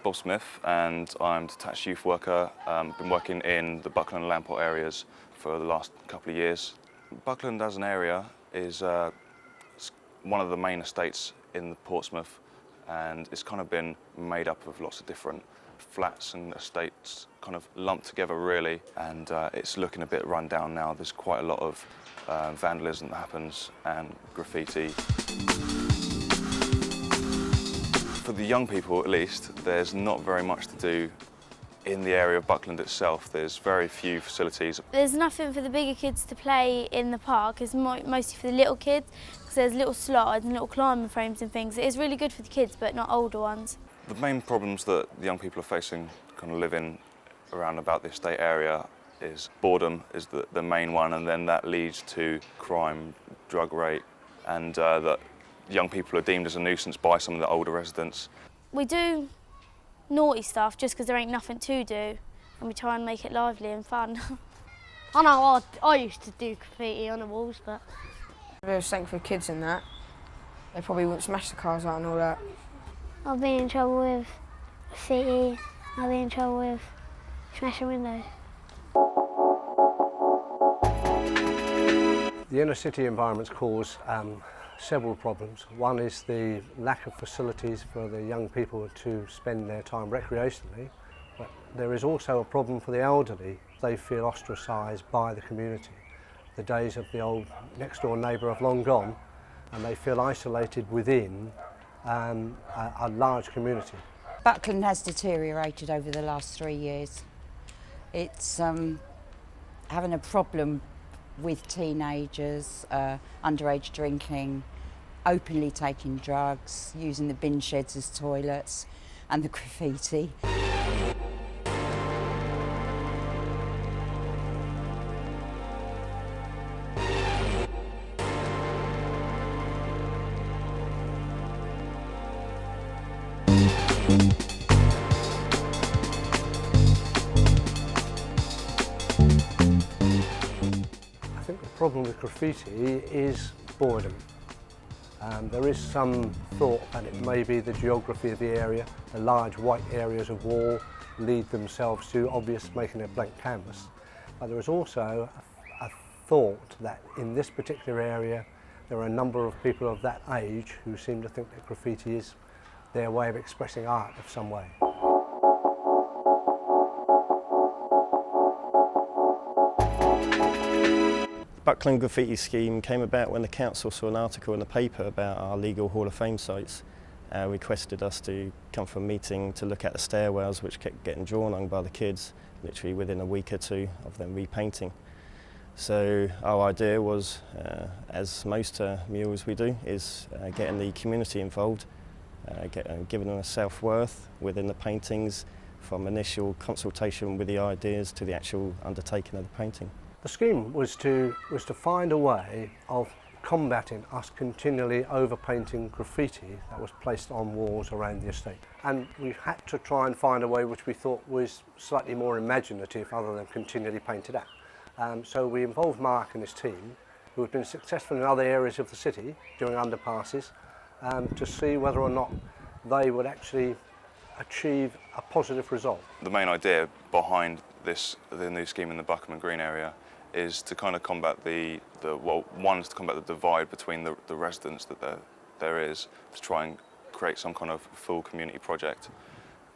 Bob Smith and I'm detached youth worker. Been working in the Buckland and Lamport areas for the last couple of years. Buckland as an area is one of the main estates in Portsmouth, and it's kind of been made up of lots of different flats and estates kind of lumped together really, and it's looking a bit run down now. There's quite a lot of vandalism that happens and graffiti. For the young people at least, there's not very much to do in the area of Buckland itself. There's very few facilities. There's nothing for the bigger kids to play in the park. It's mostly for the little kids, because there's little slides and little climbing frames and things. It is really good for the kids, but not older ones. The main problems that the young people are facing kind of living around about the estate area is boredom is the main one, and then that leads to crime, drug rate, and that young people are deemed as a nuisance by some of the older residents. We do naughty stuff just because there ain't nothing to do, and we try and make it lively and fun. I know I used to do graffiti on the walls, but if there was something for kids in that, they probably wouldn't smash the cars out and all that. I've been in trouble with graffiti, I've been in trouble with smashing windows. The inner city environments cause several problems. One is the lack of facilities for the young people to spend their time recreationally, but there is also a problem for the elderly. They feel ostracised by the community. The days of the old next door neighbour have long gone, and they feel isolated within a large community. Buckland has deteriorated over the last 3 years. It's having a problem with teenagers, underage drinking, openly taking drugs, using the bin sheds as toilets, and the graffiti. The problem with graffiti is boredom. There is some thought that it may be the geography of the area. The large white areas of wall lead themselves to obvious making a blank canvas. But there is also a thought that in this particular area there are a number of people of that age who seem to think that graffiti is their way of expressing art of some way. Buckland Graffiti Scheme came about when the council saw an article in the paper about our legal Hall of Fame sites. Requested us to come for a meeting to look at the stairwells which kept getting drawn on by the kids, literally within a week or two of them repainting. So our idea was, as most murals we do, is getting the community involved, giving them a self-worth within the paintings, from initial consultation with the ideas to the actual undertaking of the painting. The scheme was to find a way of combating us continually overpainting graffiti that was placed on walls around the estate. And we had to try and find a way which we thought was slightly more imaginative other than continually painted out. So we involved Mark and his team, who had been successful in other areas of the city doing underpasses, to see whether or not they would actually achieve a positive result. The main idea behind the new scheme in the Buckham and Green area is to kind of combat one is to combat the divide between the residents that there is, to try and create some kind of full community project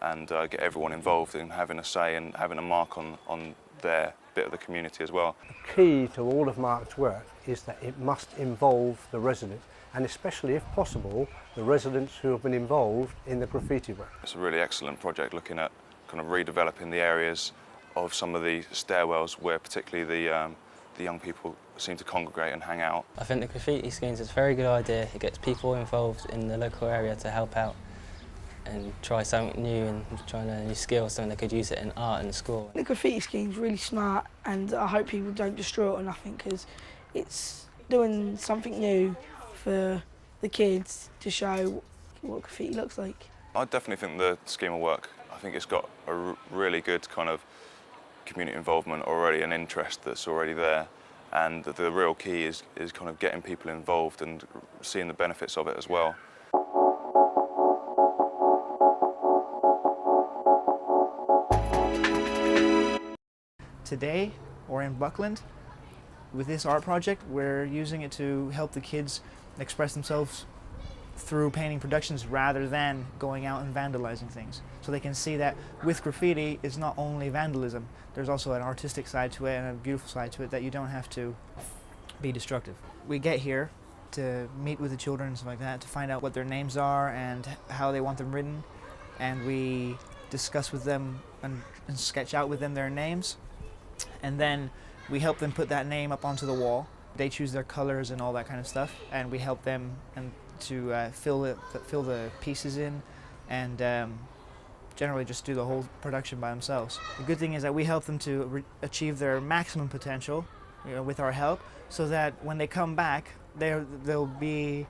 and get everyone involved in having a say and having a mark on their bit of the community as well. The key to all of Mark's work is that it must involve the residents, and especially, if possible, the residents who have been involved in the graffiti work. It's a really excellent project looking at kind of redeveloping the areas of some of the stairwells where particularly the young people seem to congregate and hang out. I think the graffiti schemes is a very good idea. It gets people involved in the local area to help out and try something new and try and learn a new skill, something they could use it in art and school. The graffiti scheme's really smart, and I hope people don't destroy it or nothing, because it's doing something new for the kids to show what graffiti looks like. I definitely think the scheme will work. I think it's got a really good kind of community involvement already, an interest that's already there, and the real key is kind of getting people involved and seeing the benefits of it as well. today, or in Buckland, with this art project, we're using it to help the kids express themselves through painting productions rather than going out and vandalizing things. So they can see that with graffiti, it's not only vandalism, there's also an artistic side to it and a beautiful side to it that you don't have to be destructive. We get here to meet with the children and stuff like that, to find out what their names are and how they want them written, and we discuss with them and sketch out with them their names, and then we help them put that name up onto the wall. They choose their colors and all that kind of stuff, and we help them to fill the pieces in, and generally just do the whole production by themselves. The good thing is that we help them to achieve their maximum potential, with our help, so that when they come back, they'll be,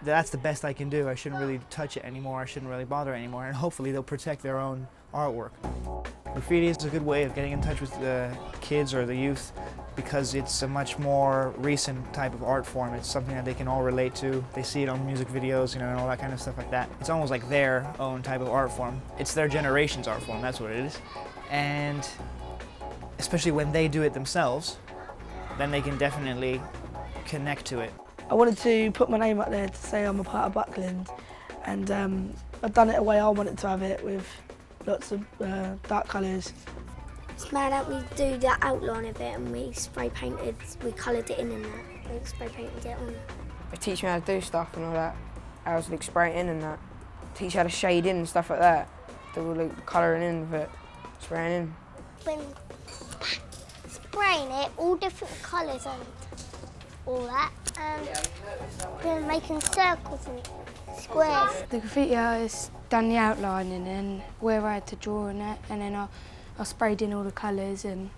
that's the best I can do. I shouldn't really touch it anymore. I shouldn't really bother anymore, and hopefully they'll protect their own artwork. Graffiti is a good way of getting in touch with the kids or the youth, because it's a much more recent type of art form. It's something that they can all relate to. They see it on music videos, and all that kind of stuff like that. It's almost like their own type of art form. It's their generation's art form, that's what it is. And especially when they do it themselves, then they can definitely connect to it. I wanted to put my name up there to say I'm a part of Buckland, and I've done it the way I wanted to have it, with lots of dark colours. It's mad that we do the outline of it and we coloured it in and that. We spray painted it on. They teach me how to do stuff and all that, how to spray it in and that. Teach how to shade in and stuff like that. Do all the colouring in with it, spraying in. When spraying it, all different colours and all that, and then making circles and squares. The graffiti artist done the outlining and where I had to draw on it, and then I sprayed in all the colours, and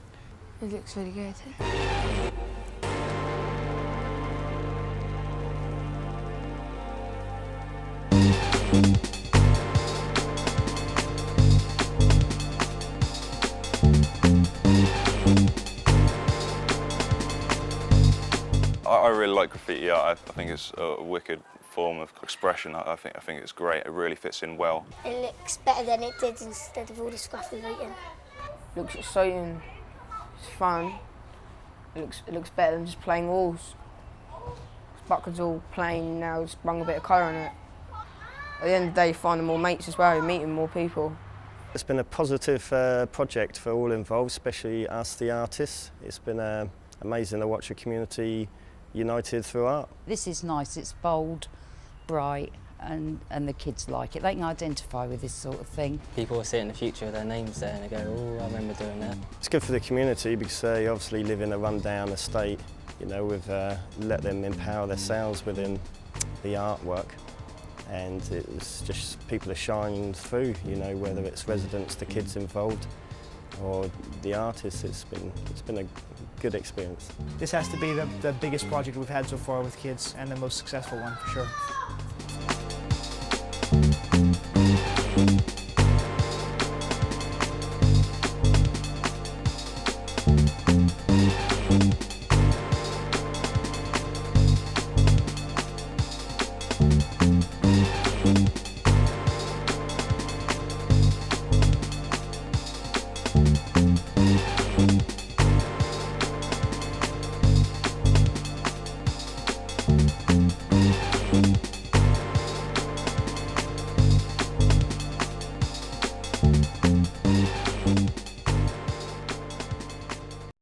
it looks really good. I really like graffiti art. I think it's a wicked form of expression. I think it's great. It really fits in well. It looks better than it did instead of all the scruffy writing. It looks exciting, it's fun. It looks better than just plain walls. Buckland's all plain now, just sprung a bit of colour on it. At the end of the day, you're finding more mates as well, you're meeting more people. It's been a positive project for all involved, especially us, the artists. It's been amazing to watch a community united through art. This is nice, it's bold, bright, and the kids like it. They can identify with this sort of thing. People will see it in the future with their names there and they go, oh, I remember doing that. It's good for the community because they obviously live in a run-down estate. We've let them empower themselves within the artwork, and it's just people are shining through, whether it's residents, the kids involved, or the artists. It's been a good experience. This has to be the biggest project we've had so far with kids, and the most successful one for sure.